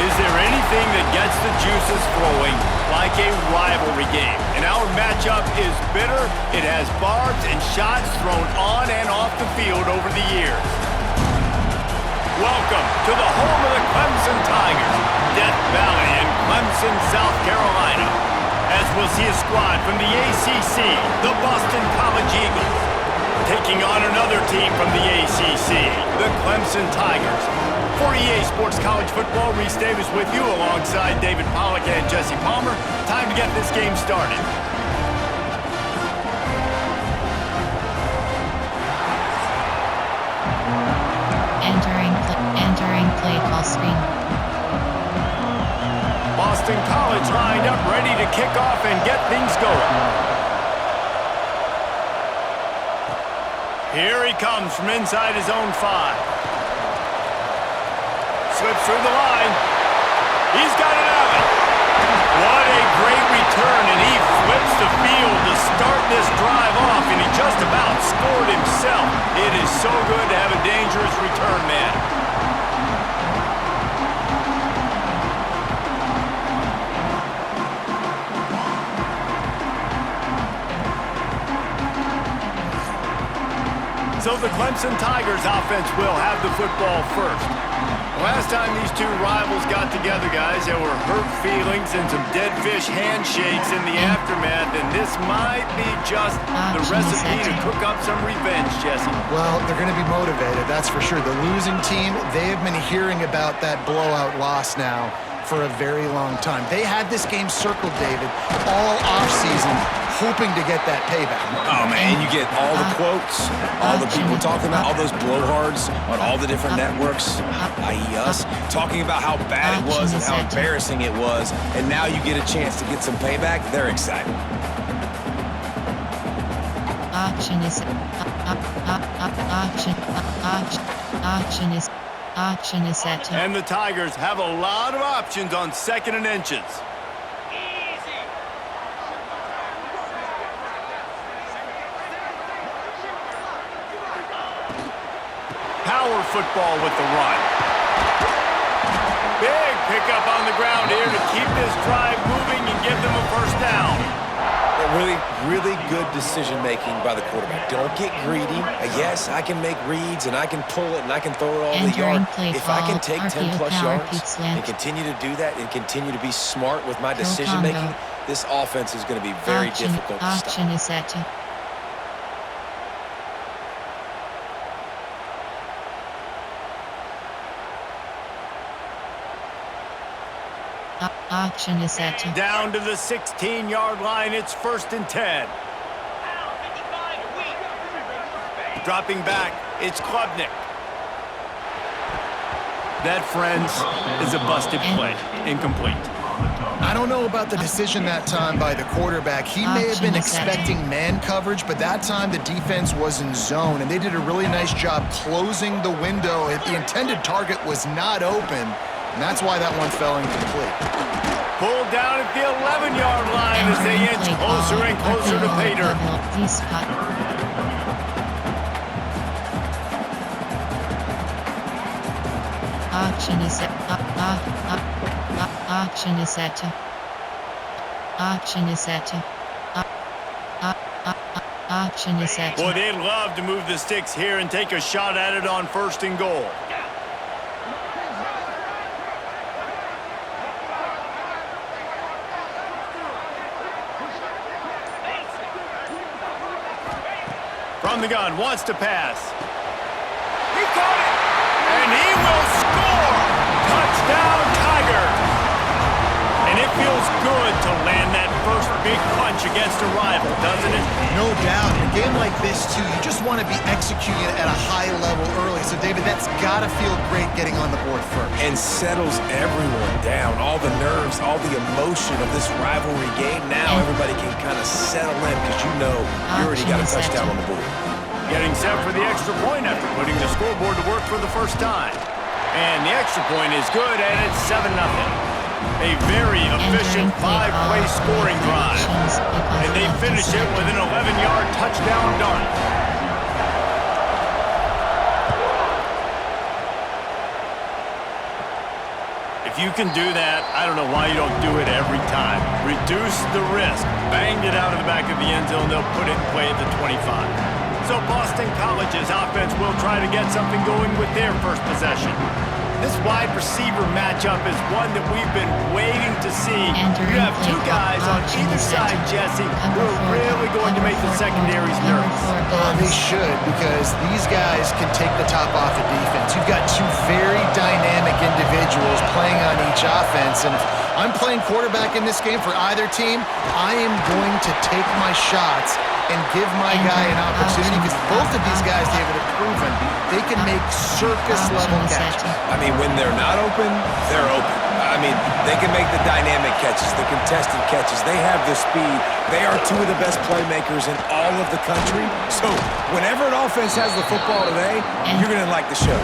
Is there anything that gets the juices flowing like a rivalry game? And our matchup is bitter. It has barbs and shots thrown on and off the field over the years. Welcome to the home of the Clemson Tigers, Death Valley in Clemson, South Carolina. As we'll see a squad from the ACC, the Boston College Eagles, taking on another team from the ACC, the Clemson Tigers. For EA Sports College Football, Reese Davis with you alongside David Pollack and Jesse Palmer. Time to get this game started. Entering play call screen. Boston College lined up, ready to kick off and get things going. Here he comes from inside his own 5. Slips through the line. He's got it out. What a great return, and he flips the field to start this drive off, and he just about scored himself. It is so good to have a dangerous return man. So the Clemson Tigers offense will have the football first. Last time these two rivals got together, guys, there were hurt feelings and some dead fish handshakes in the aftermath, and this might be just the recipe to cook up some revenge, Jesse. Well, they're going to be motivated, that's for sure. The losing team, they have been hearing about that blowout loss now for a very long time. They had this game circled, David, all offseason, hoping to get that payback. Oh, man, you get all the quotes, all the people talking about all those blowhards on all the different networks, i.e. us, talking about how bad it was and how embarrassing it was, and now you get a chance to get some payback. They're excited. Option is set. And the Tigers have a lot of options on 2nd and inches. Power football with the run. Big pickup on the ground here to keep this drive moving and give them a first down. Really good decision-making by the quarterback. Don't get greedy. Yes, I can make reads, and I can pull it, and I can throw it all the yard. If I can take 10-plus yards and continue to do that and continue to be smart with my decision-making, this offense is going to be very difficult to stop. Option is set. Option is set. Down to the 16-yard line. It's 1st and 10. Dropping back, it's Klubnik. That, friends, is a busted play. Incomplete. I don't know about the decision that time by the quarterback. He may have been expecting man coverage, but that time the defense was in zone, and they did a really nice job closing the window. The intended target was not open, and that's why that one fell incomplete. Pulled down at the 11-yard line as they inch closer and closer to pay dirt. Option is set. Option is set. Option is set. Option is set. Boy, they'd love to move the sticks here and take a shot at it on 1st and goal. From the gun, wants to pass. He caught it, and he will score! Touchdown, Tigers! And it feels good to land that first big punch against a rival, doesn't it? No doubt. In a game like this, too, you just want to be executing it at a high level early. So, David, that's got to feel great getting on the board first. And settles everyone down. All the nerves, all the emotion of this rivalry game. Now everybody can kind of settle in because you know you already got a touchdown on the board. Getting set for the extra point after putting the scoreboard to work for the first time. And the extra point is good, and it's 7-0. A very efficient 5-play scoring drive. And they finish it with an 11-yard touchdown dart. If If you can do that, I don't know why you don't do it every time. Reduce the risk. Banged it out of the back of the end zone. They'll put it in play at the 25. So Boston College's offense will try to get something going with their first possession. This wide receiver matchup is one that we've been waiting to see. You have two guys on either side, Jesse, who are really going to make the secondaries nervous. They should, because these guys can take the top off the defense. You've got two very dynamic individuals playing on each offense, and if I'm playing quarterback in this game for either team, I am going to take my shots and give my guy an opportunity, because both of these guys, David, have proven they can make circus-level catches. I mean, when they're not open, they're open. I mean, they can make the dynamic catches, the contested catches. They have the speed. They are two of the best playmakers in all of the country. So whenever an offense has the football today, you're going to like the show.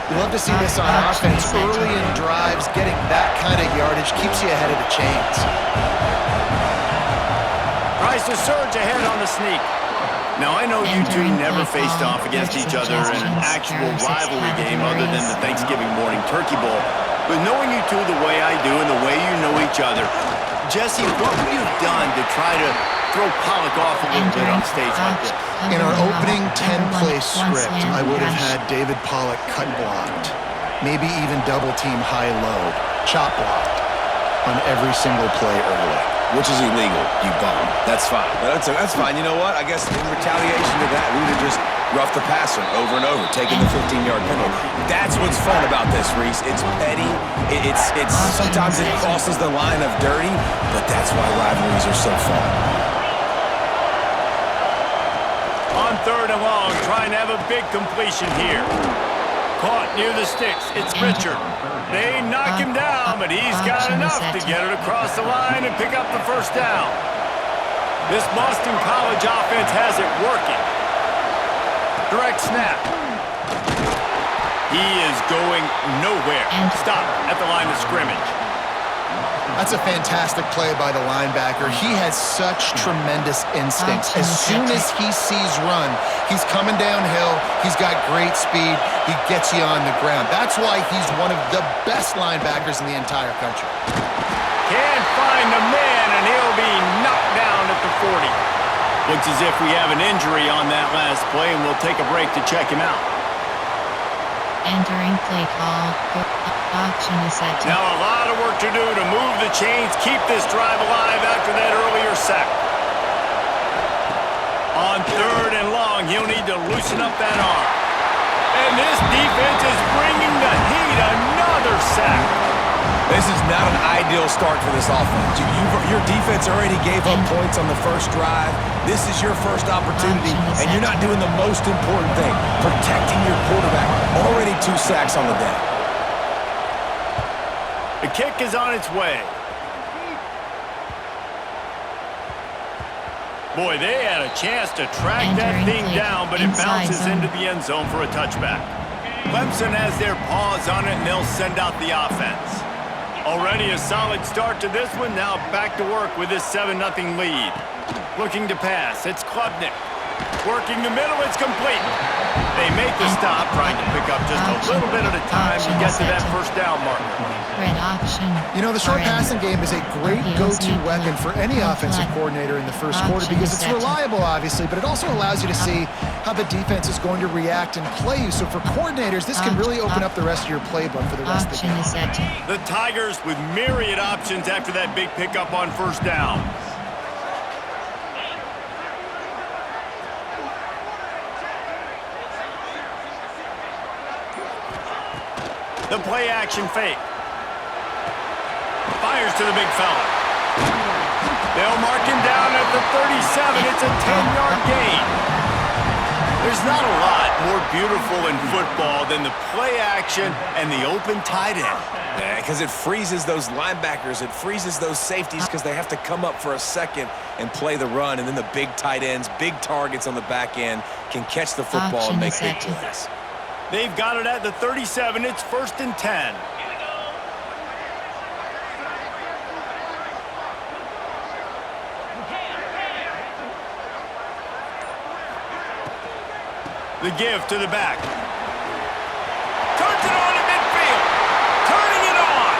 You love to see this on offense. Early in drives, getting that kind of yardage keeps you ahead of the chains. Tries to surge ahead on the sneak. Now, I know you two never faced off against each other in an actual rivalry game other than the Thanksgiving morning turkey bowl. But knowing you two the way I do and the way you know each other, Jesse, what would you have done to try to throw Pollock off a little bit on stage like this? In our opening 10-play script, I would have had David Pollock cut blocked, maybe even double-team high-low, chop blocked on every single play early. Which is illegal, you bum. That's fine. That's fine. You know what? I guess in retaliation to that, we would have just roughed the passer over and over, taking the 15-yard penalty. That's what's fun about this, Reese. It's petty. It's sometimes it crosses the line of dirty, but that's why rivalries are so fun. On 3rd and long, trying to have a big completion here. Caught near the sticks. It's Richard. They knock him down, but he's got enough to get it across the line and pick up the first down. This Boston College offense has it working. Direct snap. He is going nowhere. Stop at the line of scrimmage. That's a fantastic play by the linebacker. He has such tremendous instincts. As soon as he sees run, he's coming downhill. He's got great speed. He gets you on the ground. That's why he's one of the best linebackers in the entire country. Can't find the man, and he'll be knocked down at the 40. Looks as if we have an injury on that last play, and we'll take a break to check him out. Entering play call. Option is set. Now a lot of work to do to move the chains, keep this drive alive after that earlier sack. On 3rd and long, he'll need to loosen up that arm. And this defense is bringing the heat. Another sack. This is not an ideal start for this offense. Your defense already gave up points on the first drive. This is your first opportunity, and you're not doing the most important thing, protecting your quarterback. Already 2 sacks on the day. The kick is on its way. Boy, they had a chance to track that thing down, but it bounces into the end zone for a touchback. Clemson has their paws on it, and they'll send out the offense. Already a solid start to this one. Now back to work with this 7-0 lead. Looking to pass. It's Klubnik. Working the middle. It's complete. They make the stop, trying to pick up just a little bit at a time to get to that first down marker. Red option. You know, the short passing game is a great go-to weapon for any offensive coordinator in the first quarter, because it's reliable, obviously, but it also allows you to see how the defense is going to react and play you. So for coordinators, this can really open up the rest of your playbook for the rest of the game. The Tigers with myriad options after that big pickup on first down. The play action fake. Fires to the big fella. They'll mark him down at the 37. It's a 10-yard gain. There's not a lot more beautiful in football than the play action and the open tight end. Yeah, because it freezes those linebackers. It freezes those safeties because they have to come up for a second and play the run. And then the big tight ends, big targets on the back end can catch the football and make big plays. They've got it at the 37. It's 1st and 10. The give to the back. Turns it on in midfield. Turning it on.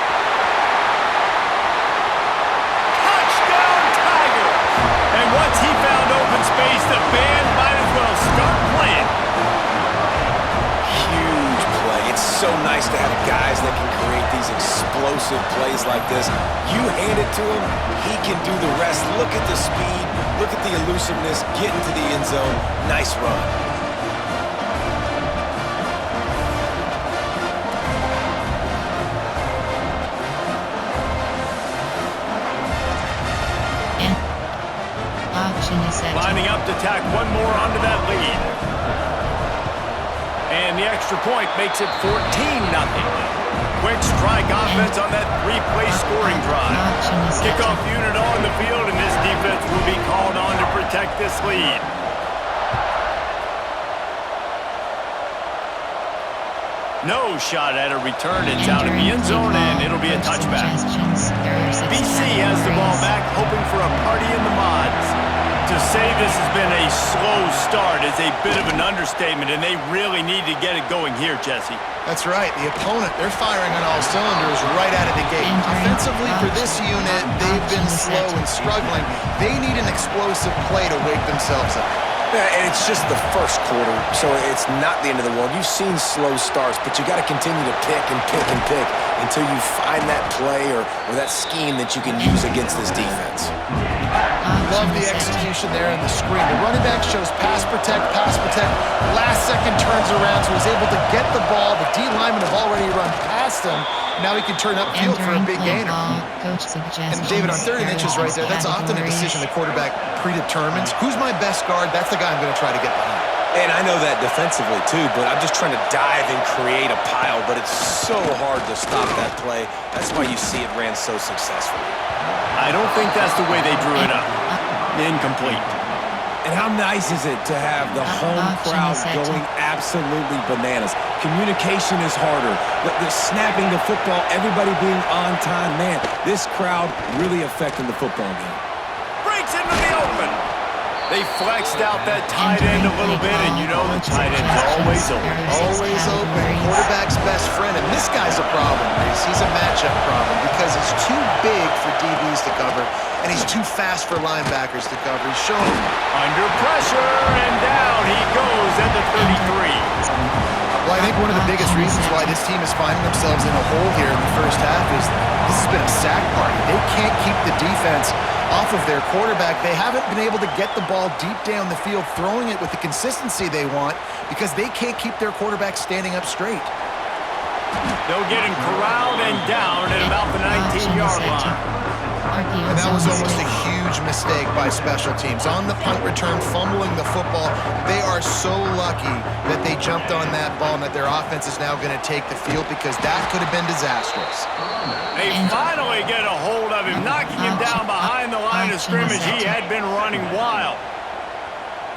so nice to have guys that can create these explosive plays like this. You hand it to him, he can do the rest. Look at the speed, look at the elusiveness, get into the end zone. Nice run. Lining up to tack one more onto that lead. And the extra point makes it 14-0. Quick strike offense on that three-play scoring drive. Kickoff unit on the field, and this defense will be called on to protect this lead. No shot at a return. It's out of the end zone, and it'll be a touchback. BC has the ball back, hoping for a party in the mods. To say this has been a slow start is a bit of an understatement, and they really need to get it going here, Jesse. That's right. The opponent, they're firing on all cylinders right out of the gate. Offensively, for this unit, they've been slow and struggling. They need an explosive play to wake themselves up. Yeah, and it's just the first quarter, so it's not the end of the world. You've seen slow starts, but you got to continue to pick and pick and pick until you find that play or that scheme that you can use against this defense. Love the execution there in the screen. The running back shows pass protect. Last second turns around, so he's able to get the ball. The D linemen have already run past him. Now he can turn upfield for a big gainer. And David, on 30 inches right there, that's often a decision the quarterback predetermines. Who's my best guard? That's the guy I'm going to try to get behind. And I know that defensively too, but I'm just trying to dive and create a pile, but it's so hard to stop that play. That's why you see it ran so successfully. I don't think that's the way they drew it up. Incomplete. And how nice is it to have the home crowd going absolutely bananas? Communication is harder. The snapping the football, everybody being on time. Man, this crowd really affecting the football game. Breaks into the open. They flexed out that tight end a little bit, and you know the tight end's always open. Always open. Quarterback's best friend, and this guy's a problem, Reese. He's a matchup problem because he's too big for DBs to cover, and he's too fast for linebackers to cover. He's showing under pressure, and down he goes at the 33. Well, I think one of the biggest reasons why this team is finding themselves in a hole here in the first half is this has been a sack party. They can't keep the defense off of their quarterback. They haven't been able to get the ball deep down the field, throwing it with the consistency they want because they can't keep their quarterback standing up straight. They'll get him corralled and down at about the 19-yard line. And that was almost a huge mistake by special teams. On the punt return, fumbling the football. They are so lucky that they jumped on that ball and that their offense is now going to take the field because that could have been disastrous. They finally get a hold of him, knocking him down behind the line of scrimmage. He had been running wild.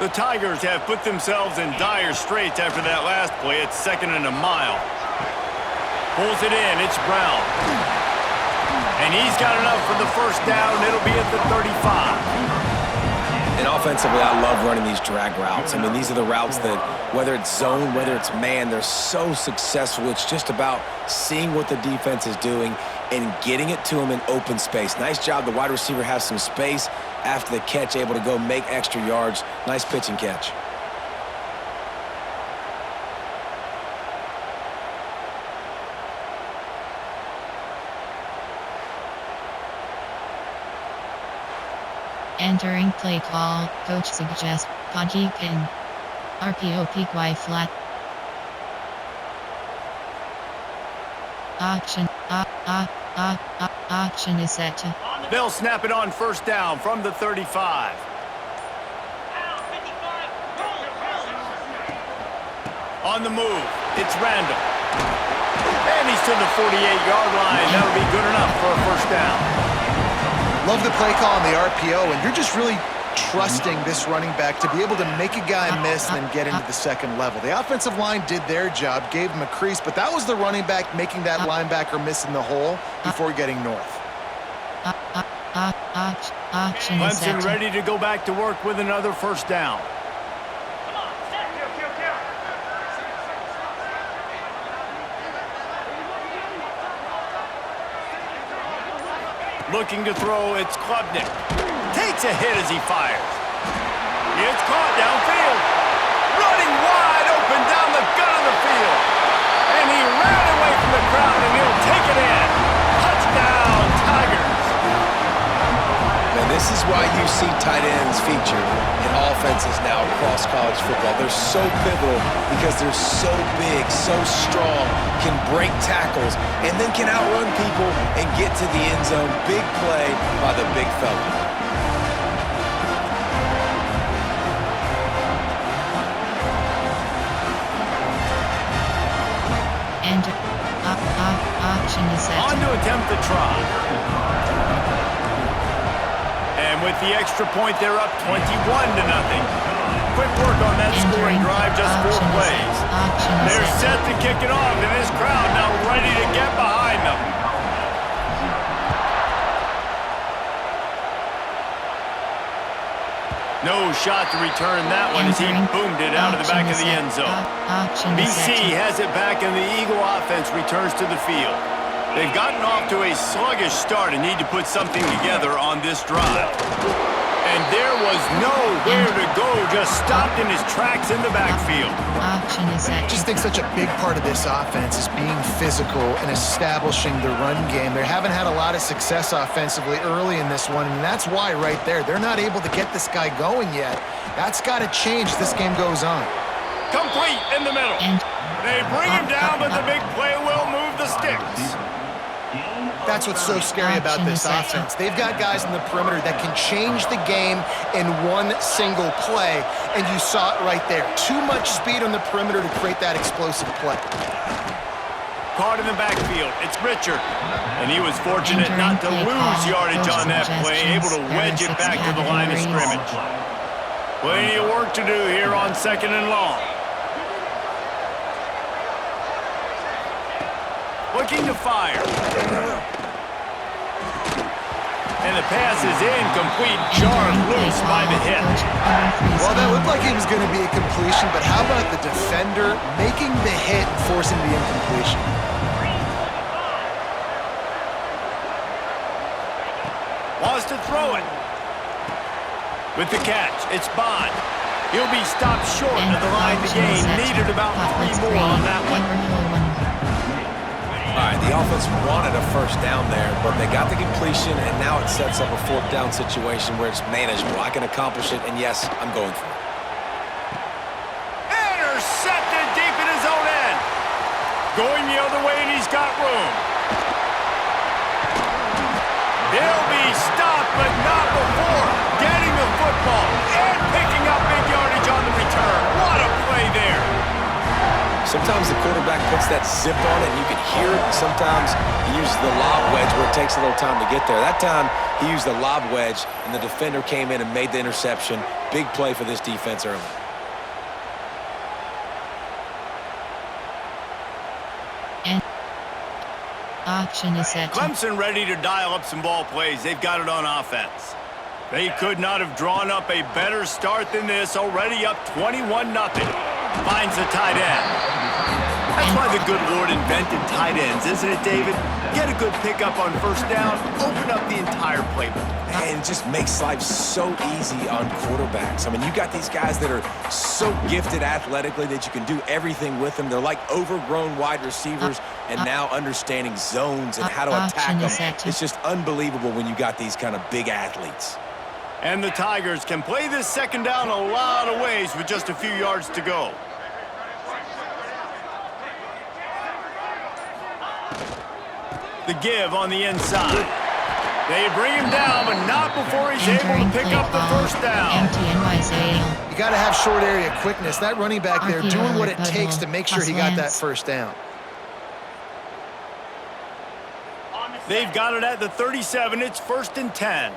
The Tigers have put themselves in dire straits after that last play. It's 2nd and a mile. Pulls it in. It's Brown. And he's got enough for the first down. It'll be at the 35. And offensively, I love running these drag routes. I mean, these are the routes that, whether it's zone, whether it's man, they're so successful. It's just about seeing what the defense is doing and getting it to them in open space. Nice job. The wide receiver has some space after the catch, able to go make extra yards. Nice pitch and catch. Entering play call, coach suggests, Podkey pin. RPO peak Y flat. Auction is set to. They'll snap it on first down from the 35. On the move, it's Randall. And he's to the 48-yard line. That'll be good enough for a first down. Love the play call on the RPO, and you're just really trusting this running back to be able to make a guy miss and then get into the second level. The offensive line did their job, gave him a crease, but that was the running back making that linebacker miss in the hole before getting north. Clemson ready to go back to work with another first down. Looking to throw, it's Klubnik. Takes a hit as he fires. It's caught downfield. Running wide open down the gut of the field. And he ran the crowd, and he'll take it in. Touchdown, Tigers. And this is why you see tight ends featured in offenses now across college football. They're so pivotal because they're so big, so strong, can break tackles, and then can outrun people and get to the end zone. Big play by the big fella. And option is set. On to attempt the try. And with the extra point, they're up 21-0. Quick work on that scoring drive, just 4 plays. They're set to kick it off, and this crowd now ready to get behind them. No shot to return that one as he boomed it out of the back of the end zone. BC has it back, and the Eagle offense returns to the field. They've gotten off to a sluggish start and need to put something together on this drive. And there was nowhere to go, just stopped in his tracks in the backfield. I just think such a big part of this offense is being physical and establishing the run game. They haven't had a lot of success offensively early in this one, and that's why right there, they're not able to get this guy going yet. That's got to change as this game goes on. Complete in the middle. They bring him down, but the big play will move the sticks. That's what's so scary about this offense. They've got guys in the perimeter that can change the game in one single play, and you saw it right there. Too much speed on the perimeter to create that explosive play. Caught in the backfield, it's Richard. And he was fortunate not to lose yardage on that play, able to wedge it back to the line of scrimmage. Plenty of work to do here on 2nd and long. Looking to fire. And the pass is incomplete, jarred loose by the hit. Well, that looked like it was going to be a completion, but how about the defender making the hit and forcing the incompletion? Wants to throw it. With the catch, it's Bond. He'll be stopped short of the line to gain. Needed about 3 more on that one. All right, the offense wanted a first down there, but they got the completion, and now it sets up a 4th down situation where it's manageable. I can accomplish it, and yes, I'm going for it. Intercepted deep in his own end. Going the other way, and he's got room. He'll be stopped, but not before getting the football and picking up big yardage on the return. What a play there. Sometimes the quarterback puts that zip on it, and you can hear it. Sometimes he uses the lob wedge where it takes a little time to get there. That time, he used the lob wedge, and the defender came in and made the interception. Big play for this defense early. And option is set. Clemson ready to dial up some ball plays. They've got it on offense. They could not have drawn up a better start than this. Already up 21-0. Finds the tight end. That's why the good Lord invented tight ends, isn't it, David? Get a good pickup on first down, open up the entire playbook. And it just makes life so easy on quarterbacks. I mean, you got these guys that are so gifted athletically that you can do everything with them. They're like overgrown wide receivers, and now understanding zones and how to attack them. It's just unbelievable when you got these kind of big athletes. And the Tigers can play this 2nd down a lot of ways with just a few yards to go. The give on the inside. They bring him down, but not before he's able to pick up the first down. You got to have short area quickness. That running back there doing what it takes to make sure he got that first down. They've got it at the 37. It's 1st and 10.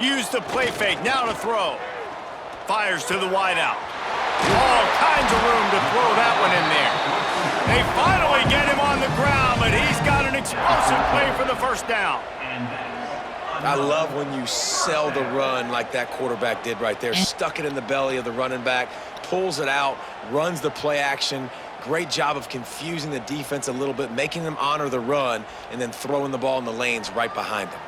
Use the play fake, now to throw. Fires to the wideout. All kinds of room to throw that one in there. They finally get him on the ground, but he's got an explosive play for the first down. I love when you sell the run like that quarterback did right there. Stuck it in the belly of the running back, pulls it out, runs the play action, Great job of confusing the defense a little bit, making them honor the run, and then throwing the ball in the lanes right behind them.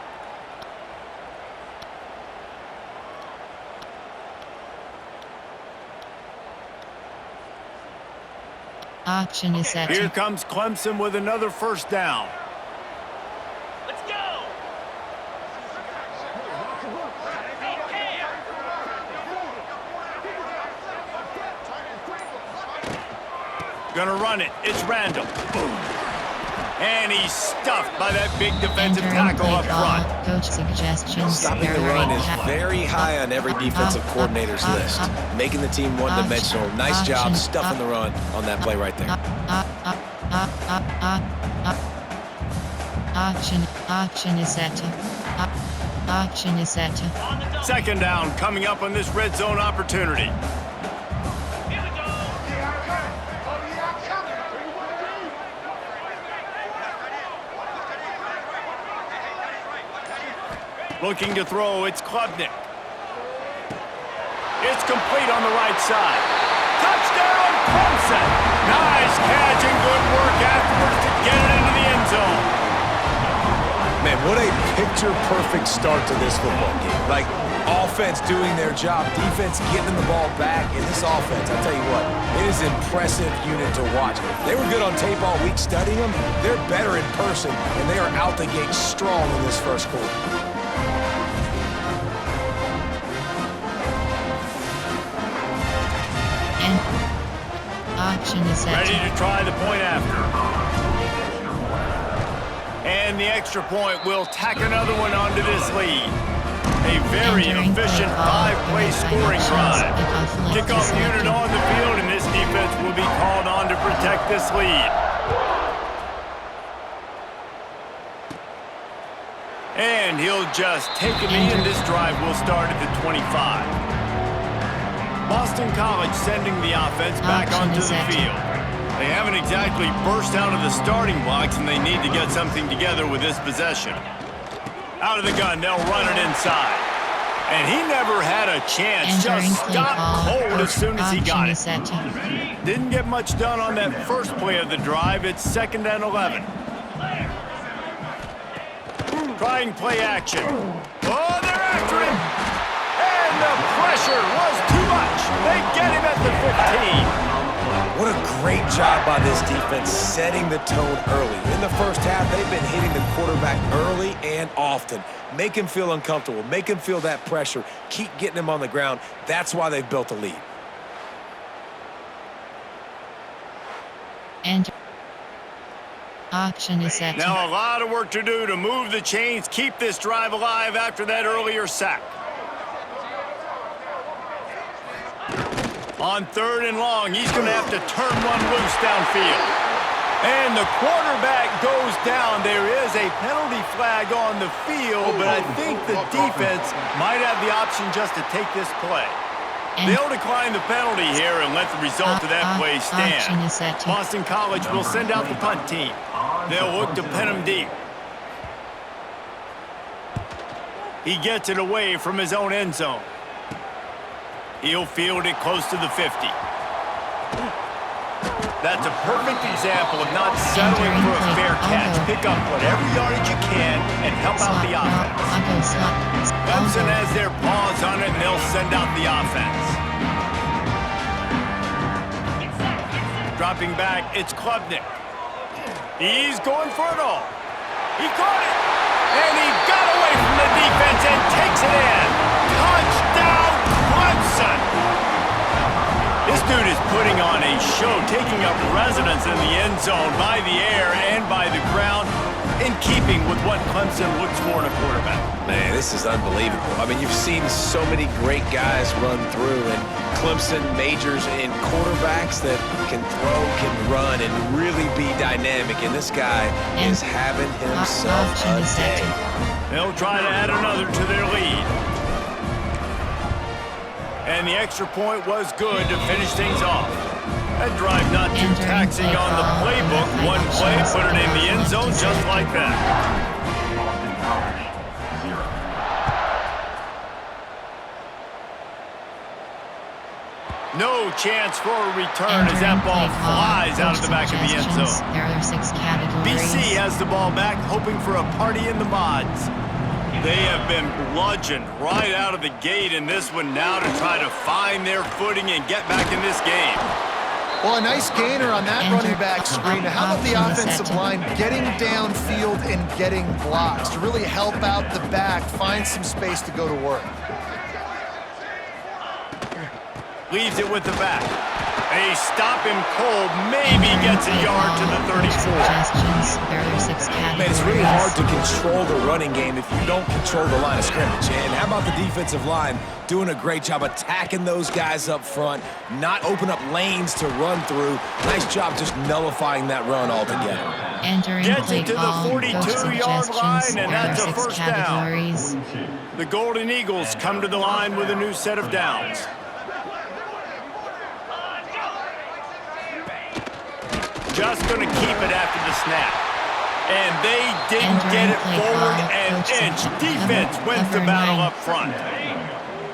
Option is set. Here comes Clemson with another first down. Let's go! Gonna run it. It's Randall. And he's stuffed by that big defensive tackle up front. Coach suggestions. Stopping the run is very high on every defensive coordinator's list. Making the team one-dimensional. Nice job stuffing the run on that play right there. Option is set. Option is set. Second down coming up on this red zone opportunity. Here we go! Looking to throw, it's Klubnik. It's complete on the right side. Touchdown, Clemson! Nice catch and good work afterwards to get it into the end zone. Man, what a picture-perfect start to this football game. Like, offense doing their job, defense getting the ball back. In this offense, I'll tell you what, it is an impressive unit to watch. They were good on tape all week studying them. They're better in person, and they are out the gate strong in this first quarter. Option is set. Ready to try the point after. And the extra point will tack another one onto this lead. A very efficient five-play scoring drive. Kickoff unit on the field, and this defense will be called on to protect this lead. And he'll just take a knee, and this drive will start at the 25. Boston College sending the offense back onto the field. They haven't exactly burst out of the starting blocks, and they need to get something together with this possession. Out of the gun, they'll run it inside. And he never had a chance, just stopped cold as soon as he got it. Didn't get much done on that first play of the drive. It's 2nd and 11. Trying play action. Oh, they're after him! And the pressure was too much. They get him at the 15. What a great job by this defense setting the tone early. In the first half, they've been hitting the quarterback early and often. Make him feel uncomfortable. Make him feel that pressure. Keep getting him on the ground. That's why they've built a lead. And option is set. Now a lot of work to do to move the chains, keep this drive alive after that earlier sack. On 3rd and long, he's going to have to turn one loose downfield. And the quarterback goes down. There is a penalty flag on the field, but I think the defense might have the option just to take this play. They'll decline the penalty here and let the result of that play stand. Boston College will send out the punt team. They'll look to pin him deep. He gets it away from his own end zone. He'll field it close to the 50. That's a perfect example of not settling for a fair catch. Pick up whatever yardage you can and help out the offense. Clemson has their paws on it, and they'll send out the offense. Dropping back, it's Klubnik. He's going for it all. He caught it. And he got away from the defense and takes it in. Touchdown, Clemson. This dude is putting on a show, taking up residence in the end zone by the air and by the ground, in keeping with what Clemson looks for in a quarterback. Man, this is unbelievable. I mean, you've seen so many great guys run through, and Clemson majors in quarterbacks that can throw, can run, and really be dynamic, and this guy is having himself a day. They'll try to add another to their lead. And the extra point was good to finish things off. That drive not too taxing on the playbook. One play, put it in the end zone just like that. No chance for a return as that ball flies out of the back of the end zone. There are 6 categories. BC has the ball back, hoping for a party in the mods. They have been bludgeoned right out of the gate in this one now to try to find their footing and get back in this game. Well, a nice gainer on that running back screen. How about the offensive line getting downfield and getting blocks to really help out the back, find some space to go to work? Leaves it with the back. They stop him cold, maybe gets a yard to the 34. Man, it's really hard to control the running game if you don't control the line of scrimmage. And how about the defensive line doing a great job attacking those guys up front, not open up lanes to run through. Nice job just nullifying that run altogether. Gets it to the 42-yard line, and that's a first down. The Golden Eagles come to the line with a new set of downs. Just going to keep it after the snap. And they didn't get it forward an inch. Defense wins the battle up front.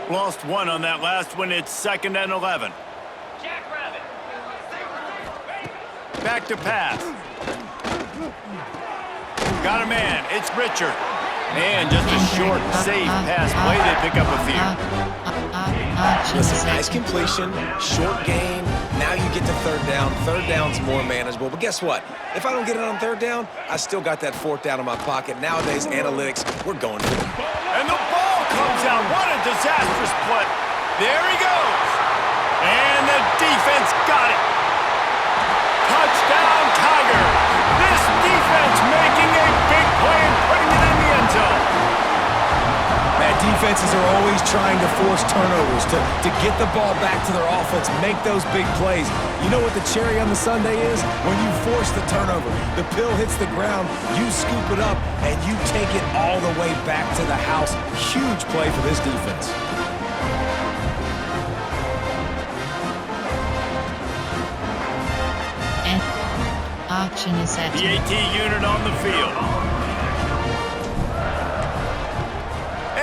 Lost one on that last one. It's 2nd and 11. Back to pass. Got a man. It's Richard. And just a short, safe pass play. They pick up a few. Listen, nice completion, short gain. Now you get to 3rd down. 3rd down's more manageable. But guess what? If I don't get it on 3rd down, I still got that 4th down in my pocket. Nowadays, analytics, we're going for it. And the ball comes out. What a disastrous play. There he goes. And the defense got it. Touchdown, Tiger. This defense making a big play and putting it in the end zone. Man, defenses are always trying to force turnovers, to get the ball back to their offense, make those big plays. You know what the cherry on the sundae is? When you force the turnover, the pill hits the ground, you scoop it up, and you take it all the way back to the house. Huge play for this defense. And option is set. The AT unit on the field.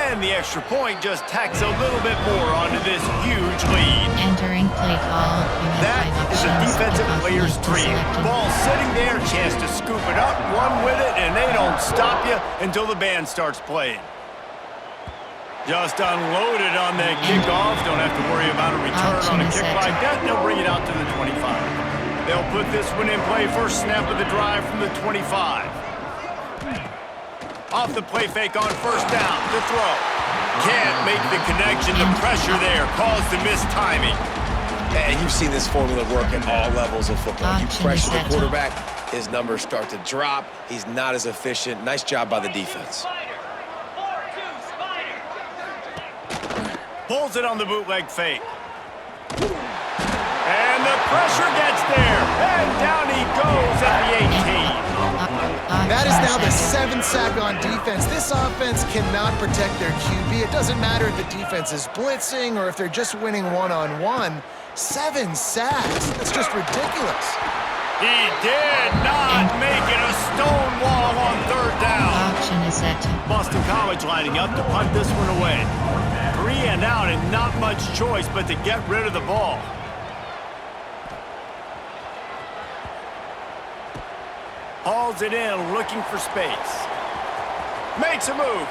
And the extra point just tacks a little bit more onto this huge lead. Entering play call. That is a defensive player's dream. Ball sitting there, chance to scoop it up, run with it, and they don't stop you until the band starts playing. Just unloaded on that kickoff. Don't have to worry about a return on a kick like that. They'll bring it out to the 25. They'll put this one in play. First snap of the drive from the 25. Off the play fake on 1st down to throw. Can't make the connection. The pressure there caused the mistiming. And you've seen this formula work at all levels of football. You pressure the quarterback, his numbers start to drop. He's not as efficient. Nice job by the defense. Pulls it on the bootleg fake. And the pressure gets there. And down he goes at the 18. That is now the 7th sack on defense. This offense cannot protect their QB. It doesn't matter if the defense is blitzing or if they're just winning one-on-one. 7 sacks. That's just ridiculous. He did not make it a stone wall on 3rd down. Option is set. Boston College lining up to punt this one away. 3 and out and not much choice but to get rid of the ball. Hauls it in, looking for space. Makes a move.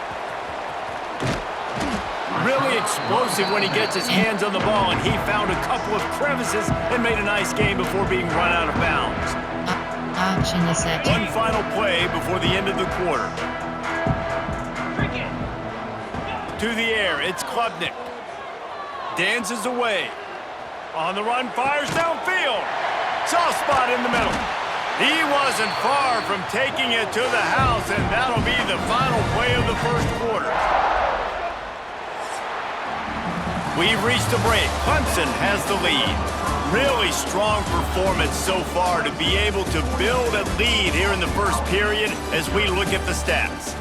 Really explosive when he gets his hands on the ball, and he found a couple of crevices and made a nice game before being run out of bounds. Option is set. One final play before the end of the quarter. To the air, it's Klubnik. Dances away. On the run, fires downfield. Soft spot in the middle. He wasn't far from taking it to the house, and that'll be the final play of the 1st quarter. We've reached a break. Clemson has the lead. Really strong performance so far to be able to build a lead here in the 1st period as we look at the stats.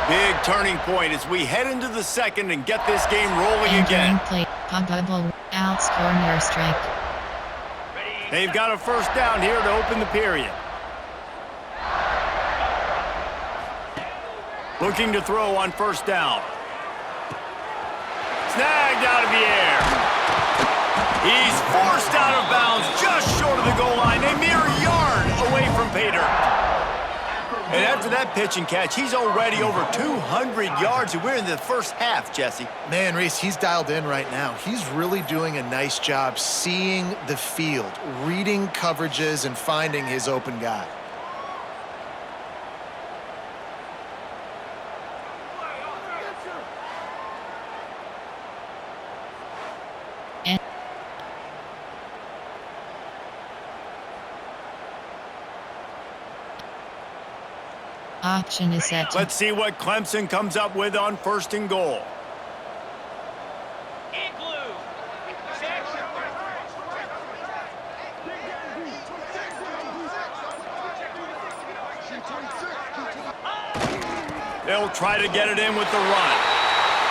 Big turning point as we head into the 2nd and get this game rolling again. Outscore near strike. They've got a 1st down here to open the period. Looking to throw on 1st down. snagged out of the air. He's forced out of bounds just short of the goal line, a mere yard away from pay dirt. And after that pitch and catch, he's already over 200 yards, and we're in the first half, Jesse. Man, Reese, he's dialed in right now. He's really doing a nice job seeing the field, reading coverages, and finding his open guy. Option is set. Let's see what Clemson comes up with on 1st and goal. Igloo. Check. They'll try to get it in with the run.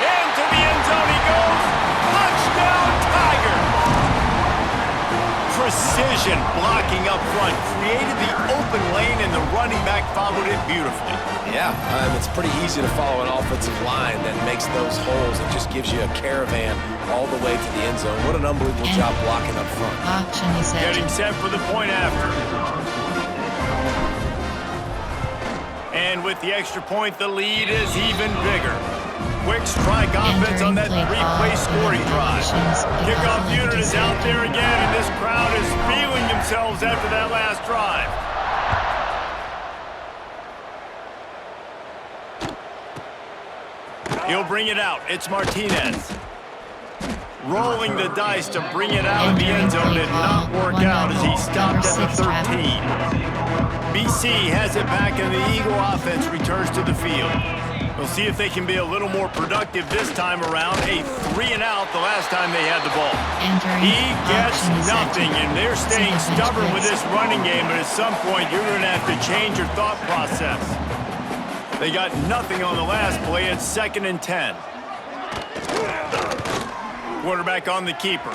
Into the end zone he goes. Touchdown, Tiger! Precision blocking up front created the open lane, and the running back followed it beautifully. Yeah, it's pretty easy to follow an offensive line that makes those holes and just gives you a caravan all the way to the end zone. What an unbelievable job blocking up front. Option is set. Getting set for the point after. And with the extra point, the lead is even bigger. Quick strike offense on that three-play scoring drive. Kickoff unit is out there again, and this crowd is feeling themselves after that last drive. He'll bring it out. It's Martinez. Rolling the dice to bring it out of the end zone did not work out as he stopped at the 13. BC has it back, and the Eagle offense returns to the field. We'll see if they can be a little more productive this time around. A 3-and-out the last time they had the ball. He gets nothing, and they're staying stubborn with this running game, but at some point you're going to have to change your thought process. They got nothing on the last play. It's 2nd and 10. Quarterback on the keeper.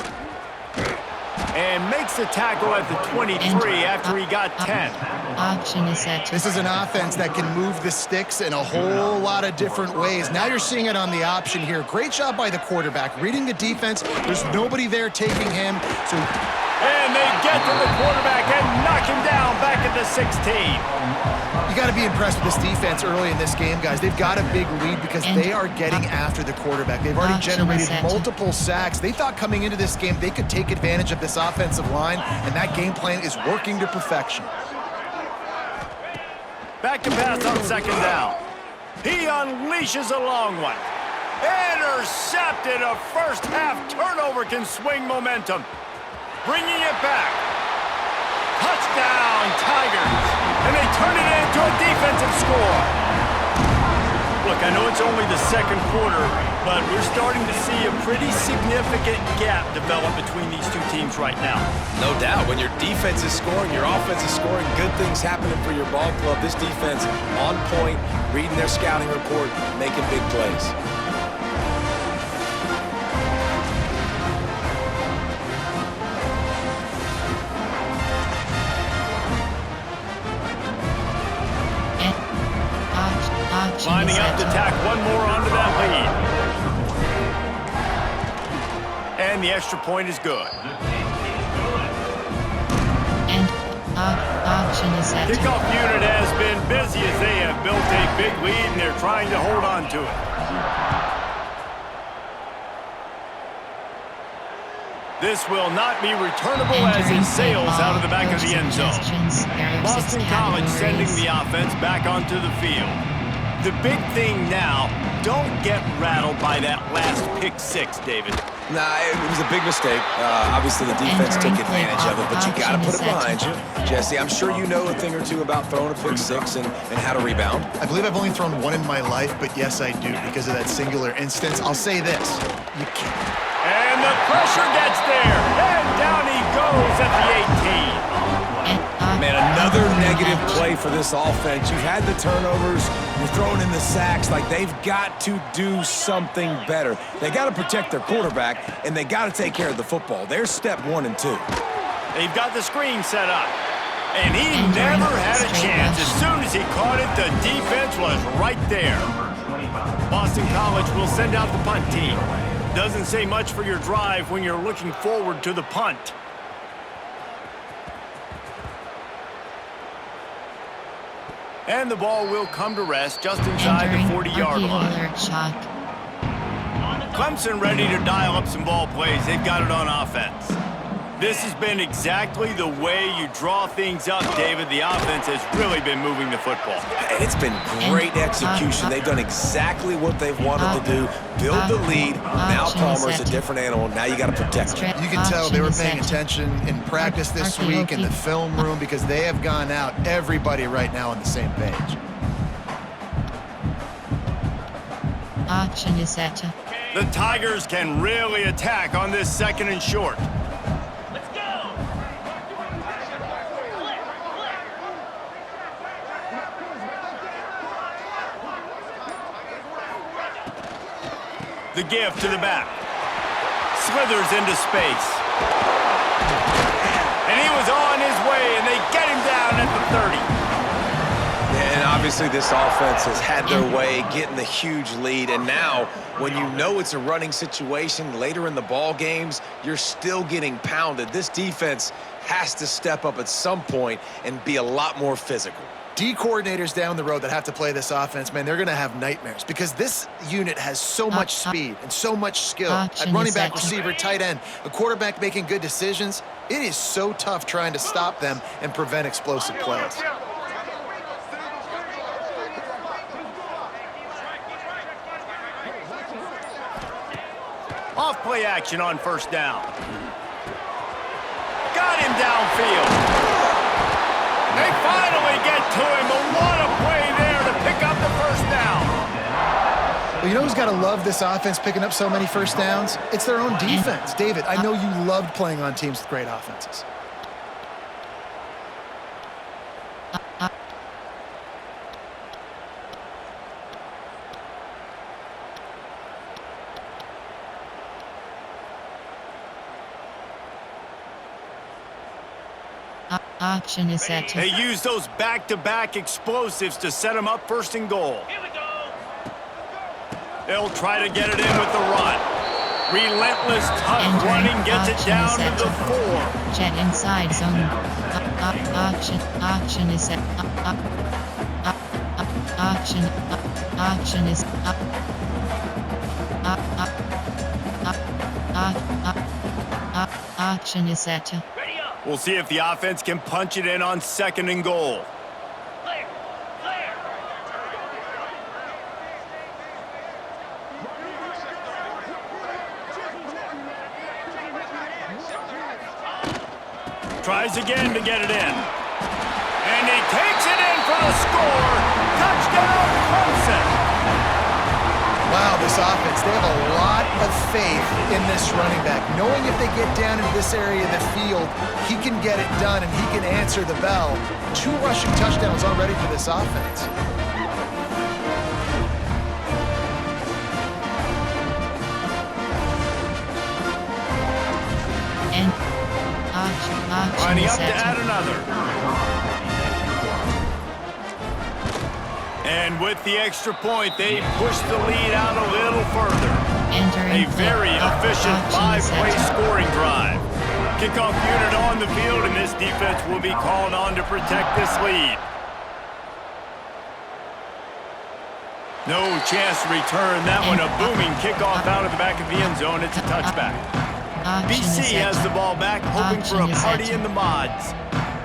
And makes the tackle at the 23 after he got 10. Option is set. This is an offense that can move the sticks in a whole lot of different ways. Now you're seeing it on the option here. Great job by the quarterback. Reading the defense. There's nobody there taking him. And they get to the quarterback and knock him down back at the 16. You got to be impressed with this defense early in this game, guys. They've got a big lead because they are getting after the quarterback. They've already generated multiple sacks. They thought coming into this game they could take advantage of this offensive line, and that game plan is working to perfection. Back to pass on 2nd down. He unleashes a long one. Intercepted. A first half turnover can swing momentum. Bringing it back. Touchdown, Tigers. And they turn it into a defensive score. Look, I know it's only the 2nd quarter, but we're starting to see a pretty significant gap develop between these two teams right now. No doubt. When your defense is scoring, your offense is scoring, good things happening for your ball club. This defense on point, reading their scouting report, making big plays. Lining up to tack one more onto that lead. And the extra point is good. And option is set. Kickoff unit has been busy as they have built a big lead, and they're trying to hold on to it. This will not be returnable as it sails out of the back of the end zone. Boston College sending the offense back onto the field. The big thing now, don't get rattled by that last pick 6, David. Nah, it was a big mistake. Obviously, the defense took advantage of it, but you got to put it behind you. Jesse, I'm sure you know a thing or two about throwing a pick 6 and how to rebound. I believe I've only thrown one in my life, but yes, I do because of that singular instance. I'll say this. You can't. And the pressure gets there, and down he goes at the 18. Man, another negative play for this offense. You've had the turnovers, you're throwing in the sacks. Like, they've got to do something better. They got to protect their quarterback, and they got to take care of the football. There's step 1 and 2. They've got the screen set up, and he never had a chance. As soon as he caught it, the defense was right there. Boston College will send out the punt team. Doesn't say much for your drive when you're looking forward to the punt. And the ball will come to rest just inside the 40-yard line. Alert shot. Clemson ready to dial up some ball plays. They've got it on offense. This has been exactly the way you draw things up, David. The offense has really been moving the football. And it's been great execution. They've done exactly what they've wanted to do. Build the lead. Now Palmer's a different animal. Now you got to protect him. You can tell they were paying attention in practice this week in the film room because they have gone out, everybody right now on the same page. Option is set. The Tigers can really attack on this 2nd and short. Let's go. The give to the back. Slithers into space. And he was on his way, and they get him down at the 30. And obviously this offense has had their way getting the huge lead. And now when you know it's a running situation later in the ball games, you're still getting pounded. This defense has to step up at some point and be a lot more physical. D coordinators down the road that have to play this offense, man, they're going to have nightmares because this unit has so much speed and so much skill. At running back, receiver, tight end, a quarterback making good decisions. It is so tough trying to stop them and prevent explosive plays. Off play action on 1st down. Got him downfield. They finally get to him, but what a play there to pick up the 1st down. Well, you know who's got to love this offense picking up so many 1st downs? It's their own defense. David, I know you loved playing on teams with great offenses. Option is set. They use those back-to-back explosives to set them up 1st and goal. Here we go. They'll try to get it in with the run. Relentless, tough running gets it down to the 4. Jet inside zone. Option is set. Option is option is set. Ready up. We'll see if the offense can punch it in on 2nd and goal. Clear. Clear. Tries again to get it in. And he takes it in for the score. Touchdown, Clemson. Wow, this offense, they have a lot of faith in this running back. Knowing if they get down into this area of the field, he can get it done and he can answer the bell. 2 rushing touchdowns already for this offense. And option Lining is up to set. add another. And with the extra point, they push the lead out a little further. Entering A very efficient option 5-play set. scoring drive. Kickoff unit on the field, and this defense will be called on to protect this lead. No chance to return that one. A booming kickoff out of the back of the end zone. It's a touchback. Option is BC set. has the ball back, hoping for a Option is party set. in the mods.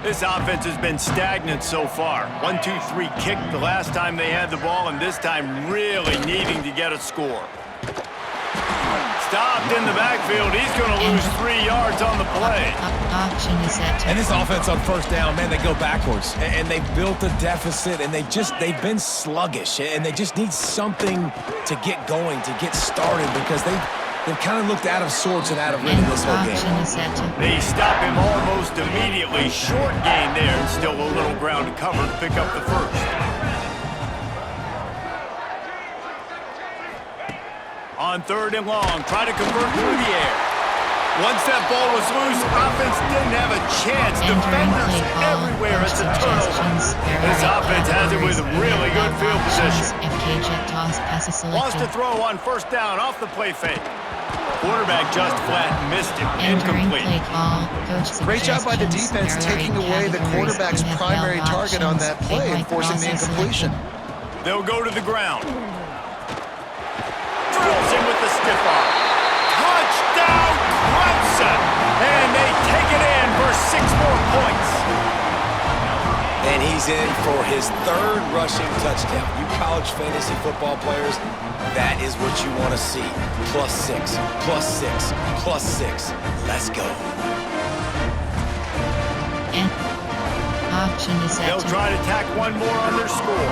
This offense has been stagnant so far. 1-2-3 kick the last time they had the ball, and this time really needing to get a score. Stopped in the backfield. He's going to lose 3 yards on the play. Option is set. And this offense on 1st down, man, they go backwards. And they've built a deficit, and they've been sluggish. And they just need something to get going, to get started, because they've kind of looked out of sorts and out of rhythm this whole Option game. is set. They stop him almost immediately. Short gain there, and still a little ground to cover to pick up the 1st. On 3rd and long, try to convert through the air. Once that ball was loose, offense didn't have a chance. Defenders everywhere. It's a turnover. This offense has it with really good field position. Wants to throw on 1st down off the play fake. Quarterback just flat missed it. Entering Incomplete. play call, coach Great job by the suggestions, defense taking away the quarterback's primary target on that play and forcing the incompletion. They'll go to the ground. Drills in with the stiff arm. Touchdown, Clemson! And they take it in for 6 more points. And he's in for his 3rd rushing touchdown. You college fantasy football players, that is what you want to see. +6, +6, +6. Let's go. And option is set. They'll try to tack one more on their score.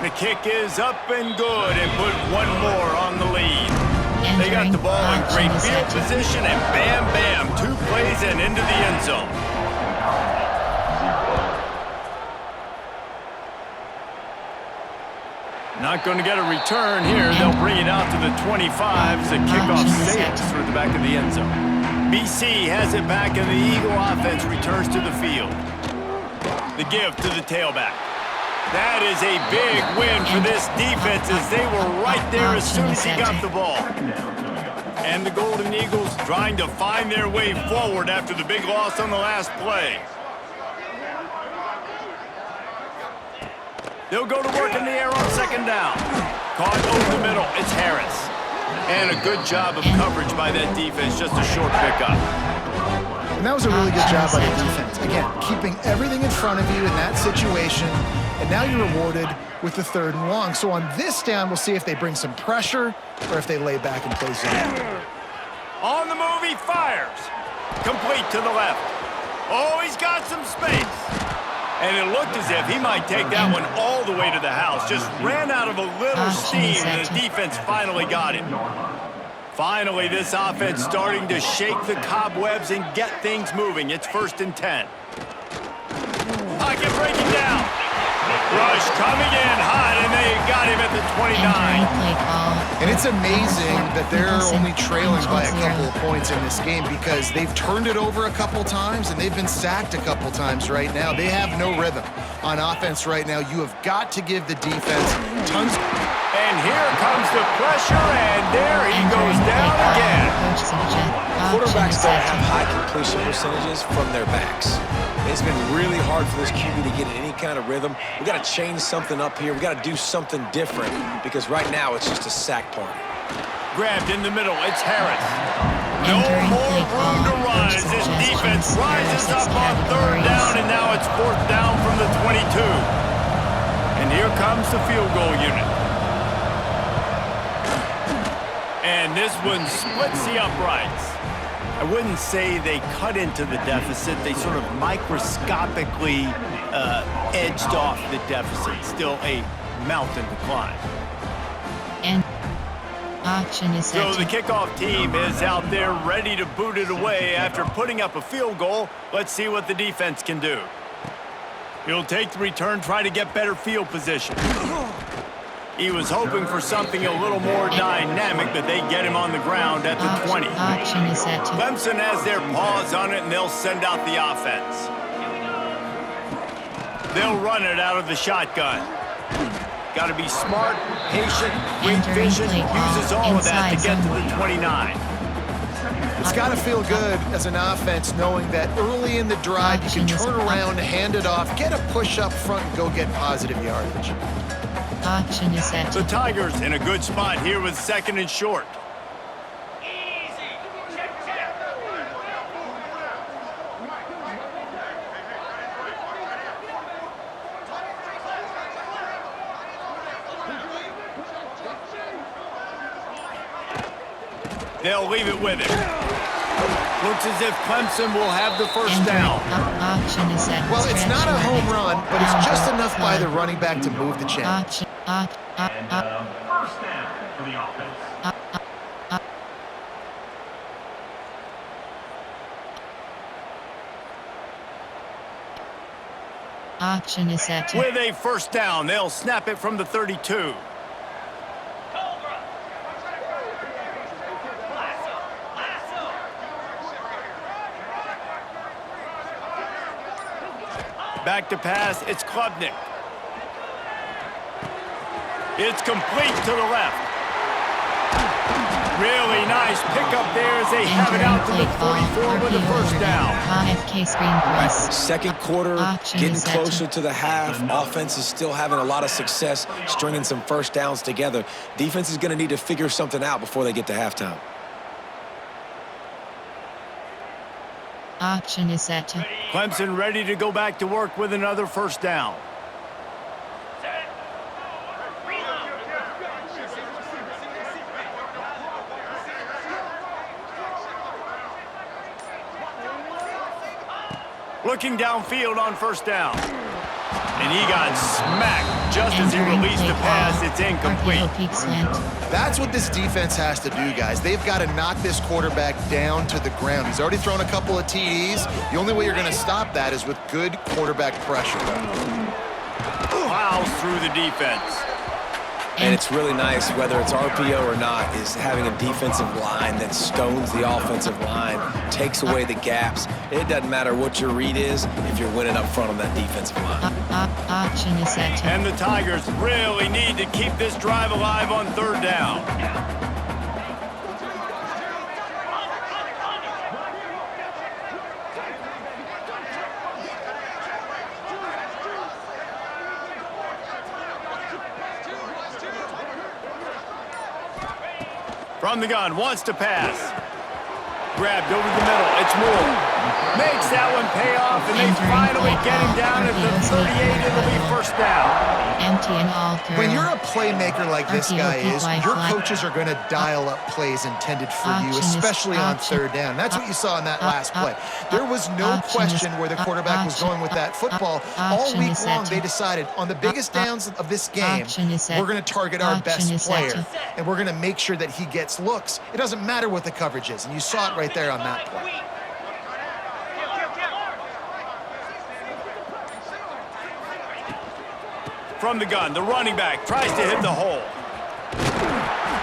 The kick is up and good and put one more on the lead. They got the ball in great field position and bam, bam, 2 plays and into the end zone. Not going to get a return here. They'll bring it out to the 25 as the kickoff sails through the back of the end zone. BC has it back and the Eagle offense returns to the field. The give to the tailback. That is a big win for this defense as they were right there as soon as he got the ball. And the Golden Eagles trying to find their way forward after the big loss on the last play. They'll go to work in the air on 2nd down. Caught over the middle. It's Harris. And a good job of coverage by that defense. Just a short pickup. And that was a really good job by the defense. Again, keeping everything in front of you in that situation. And now you're rewarded with the 3rd and long. So on this down, we'll see if they bring some pressure or if they lay back and play zone. On the move, he fires. Complete to the left. Oh, he's got some space. And it looked as if he might take that one all the way to the house. Just ran out of a little steam, and the defense finally got him. Finally, this offense starting to shake the cobwebs and get things moving. It's 1st and 10. Pocket breaking down. Rush coming in hot, and they got him at the 29. And it's amazing that they're only trailing by a couple of points in this game because they've turned it over a couple times and they've been sacked a couple times right now. They have no rhythm on offense right now. You have got to give the defense tons. And here comes the pressure, and there he goes down again. Quarterbacks don't have high completion percentages from their backs. It's been really hard for this QB to get in any kind of rhythm. We got to change something up here. We got to do something different because right now it's just a sack party. Grabbed in the middle. It's Harris. No more room to run as this defense rises up on 3rd down, and now it's 4th down from the 22. And here comes the field goal unit. And this one splits the uprights. I wouldn't say they cut into the deficit. They sort of microscopically edged off the deficit. Still a mountain to climb. And option is set. So the kickoff team is out there ready to boot it away after putting up a field goal. Let's see what the defense can do. He'll take the return, try to get better field position. He was hoping for something a little more dynamic, but they get him on the ground at the 20. Option is set. Clemson has their paws on it, and they'll send out the offense. They'll run it out of the shotgun. Got to be smart, patient, great vision, uses all of that to get to the 29. It's got to feel good as an offense knowing that early in the drive you can turn around, hand it off, get a push up front, and go get positive yardage. Option is set. The Tigers in a good spot here with 2nd and short. Easy. Check, check. They'll leave it with him. Looks as if Clemson will have the 1st down. Option is set. Well, it's not a home run, but it's just enough by the running back to move the chains. And 1st down for the offense. Option is set. With a 1st down, they'll snap it from the 32. Back to pass, it's Klubnik. It's complete to the left. Really nice pickup there as they have it out to the 44 with a first down. AFK screen press. Second quarter, getting closer to the half. Offense is still having a lot of success stringing some first downs together. Defense is going to need to figure something out before they get to halftime. Option is set. Clemson ready to go back to work with another first down. Looking downfield on first down. And he got smacked just as he released the pass. It's incomplete. That's what this defense has to do, guys. They've got to knock this quarterback down to the ground. He's already thrown a couple of TDs. The only way you're going to stop that is with good quarterback pressure. Plows through the defense. And it's really nice, whether it's RPO or not, is having a defensive line that stones the offensive line, takes away the gaps. It doesn't matter what your read is if you're winning up front on that defensive line. Option is set. And the Tigers really need to keep this drive alive on third down. From the gun, wants to pass. Grabbed over the middle, it's Moore. Makes that one pay off, and they finally get him down at the 38. It'll be first down. Empty and all. When you're a playmaker like this guy is, your coaches are going to dial up plays intended for you, especially on third down. That's what you saw in that last play. There was no question where the quarterback was going with that football. All week long, they decided on the biggest downs of this game, we're going to target our best player, and we're going to make sure that he gets looks. It doesn't matter what the coverage is, and you saw it right there on that play. From the gun, the running back tries to hit the hole.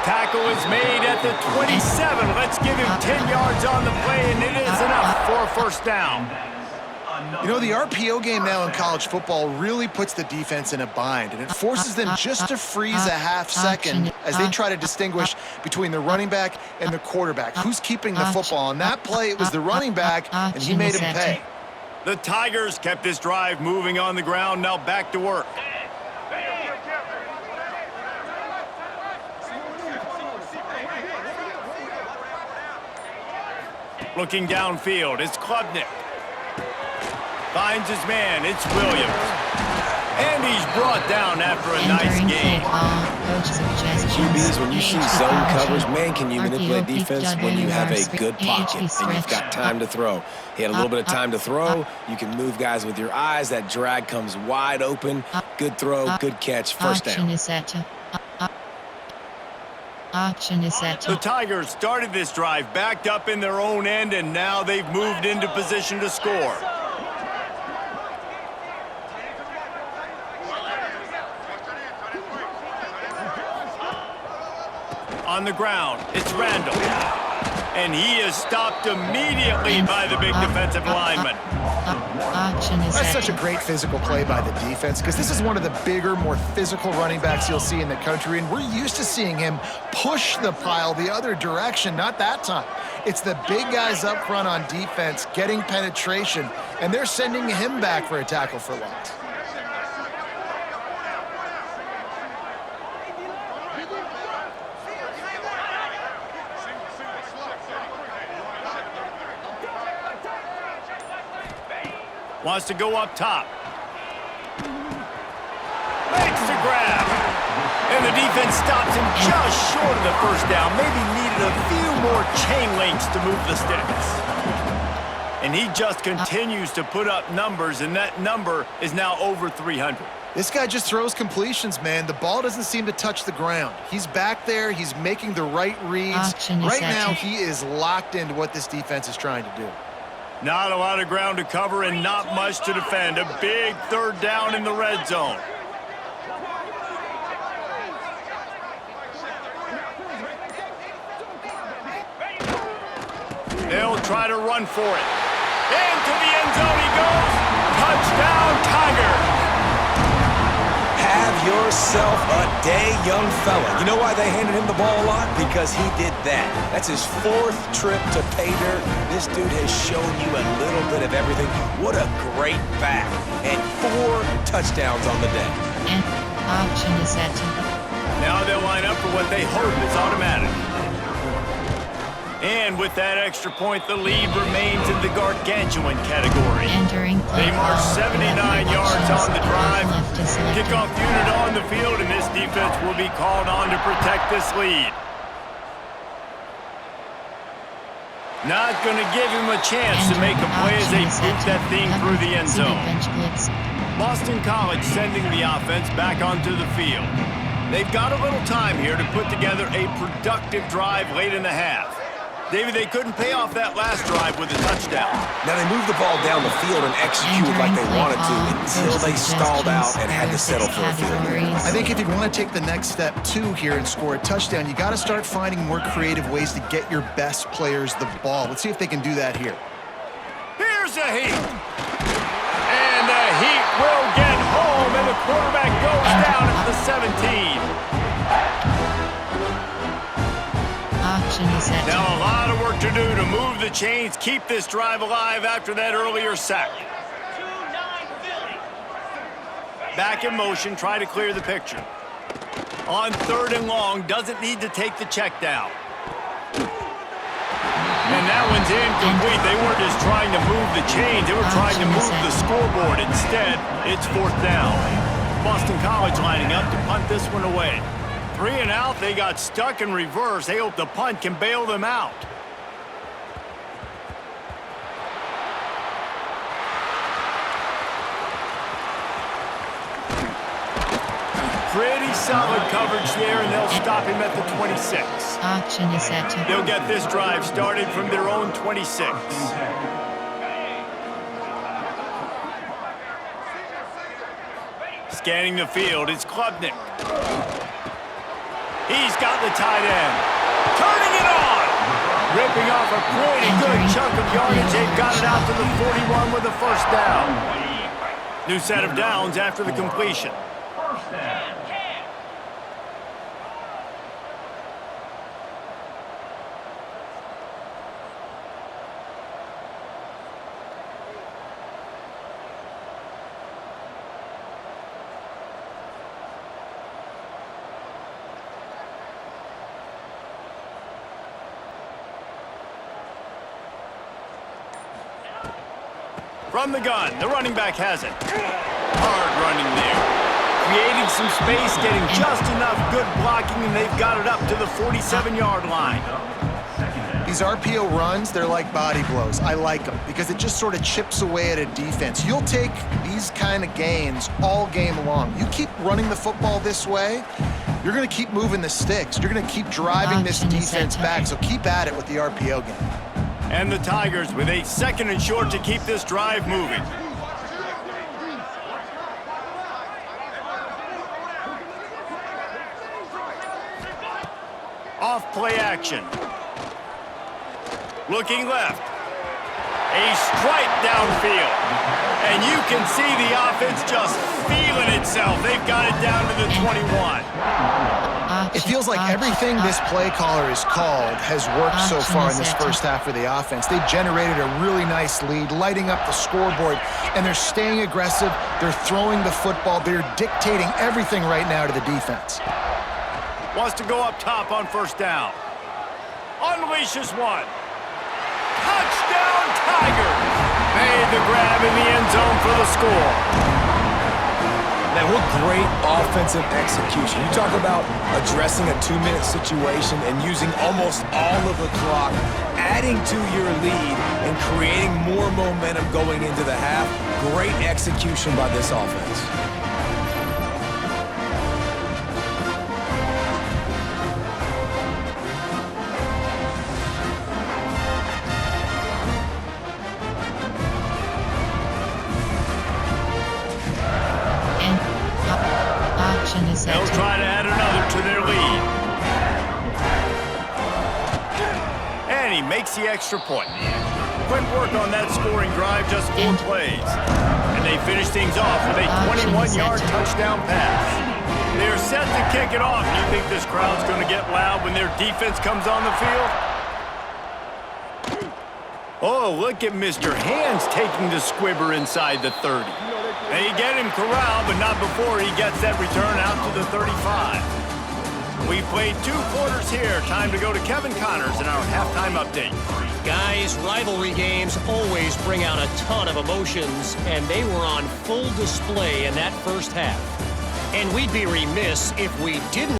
Tackle is made at the 27. Let's give him 10 yards on the play, and it is enough for a first down. You know, the RPO game now in college football really puts the defense in a bind, and it forces them just to freeze a half second as they try to distinguish between the running back and the quarterback. Who's keeping the football? On that play, it was the running back, and he made him pay. The Tigers kept this drive moving on the ground, now back to work. Looking downfield, it's Klubnik. Finds his man, it's Williams. And he's brought down after a nice game. QBs, when you see zone coverage, man, can you manipulate defense when you have a good pocket and you've got time to throw. He had a little bit of time to throw. You can move guys with your eyes. That drag comes wide open. Good throw, good catch, first down. Option is set. The Tigers started this drive backed up in their own end, and now they've moved into position to score. On the ground, it's Randall. And he is stopped immediately by the big defensive lineman. That's such a great physical play by the defense because this is one of the bigger, more physical running backs you'll see in the country, and we're used to seeing him push the pile the other direction, not that time. It's the big guys up front on defense getting penetration, and they're sending him back for a tackle for loss. Wants to go up top. Makes the grab. And the defense stops him just short of the first down. Maybe needed a few more chain links to move the sticks. And he just continues to put up numbers, and that number is now over 300. This guy just throws completions, man. The ball doesn't seem to touch the ground. He's back there. He's making the right reads. Right now, he is locked into what this defense is trying to do. Not a lot of ground to cover and not much to defend. A big third down in the red zone. They'll try to run for it. Into the end zone he goes. Touchdown, Tigers. Have yourself a day, young fella. You know why they handed him the ball a lot? Because he did that. That's his 4th trip to pay dirt. This dude has shown you a little bit of everything. What a great back. And 4 touchdowns on the day. And option is set to. Now they'll line up for what they hope is automatic. And with that extra point, the lead remains in the gargantuan category. Entering play They march call. 79 yards on the drive. Left is selected. Kickoff unit on the field, and this defense will be called on to protect this lead. Not going to give him a chance to make a play as they boot that thing through the end zone. Boston College sending the offense back onto the field. They've got a little time here to put together a productive drive late in the half. David, they couldn't pay off that last drive with a touchdown. Now, they moved the ball down the field and executed like they wanted to until they stalled out and had to settle for a field goal. I think if you want to take the next step, too, here and score a touchdown, you got to start finding more creative ways to get your best players the ball. Let's see if they can do that here. Here's a heat. And the heat will get home, and the quarterback goes down at the 17. Now a lot of work to do to move the chains, keep this drive alive after that earlier sack. Back in motion, try to clear the picture. On 3rd and long, doesn't need to take the check down. And that one's incomplete. They weren't just trying to move the chains, they were trying to move the scoreboard. Instead, it's 4th down. Boston College lining up to punt this one away. 3 and out, they got stuck in reverse. They hope the punt can bail them out. Pretty solid coverage there, and they'll stop him at the 26. Option is set to. They'll get this drive started from their own 26. Scanning the field, it's Klubnik. He's got the tight end. Turning it on! Ripping off a pretty good chunk of yardage. They've got it out to the 41 with a 1st down. New set of downs after the completion. From the gun, the running back has it. Hard running there. Creating some space, getting just enough good blocking, and they've got it up to the 47-yard line. These RPO runs, they're like body blows. I like them because it just sort of chips away at a defense. You'll take these kind of gains all game long. You keep running the football this way, you're going to keep moving the sticks. You're going to keep driving this defense back, so keep at it with the RPO game. And the Tigers with a 2nd and short to keep this drive moving. Off play action. Looking left. A strike downfield. And you can see the offense just feeling itself. They've got it down to the 21. It feels like everything this play caller has called has worked so far in this first half of the offense. They've generated a really nice lead, lighting up the scoreboard, and they're staying aggressive. They're throwing the football. They're dictating everything right now to the defense. Wants to go up top on 1st down. Unleashes one. Touchdown Tigers! Made the grab in the end zone for the score. Man, what great offensive execution. You talk about addressing a 2-minute situation and using almost all of the clock, adding to your lead and creating more momentum going into the half. Great execution by this offense. They'll try to add another to their lead. And he makes the extra point. Quick work on that scoring drive, just 4 plays. And they finish things off with a 21-yard touchdown pass. They're set to kick it off. You think this crowd's going to get loud when their defense comes on the field? Oh, look at Mr. Hands taking the squibber inside the 30. They get him corralled, but not before he gets that return out to the 35. We've played 2 quarters here. Time to go to Kevin Connors in our halftime update. Guys, rivalry games always bring out a ton of emotions, and they were on full display in that first half. And we'd be remiss if we didn't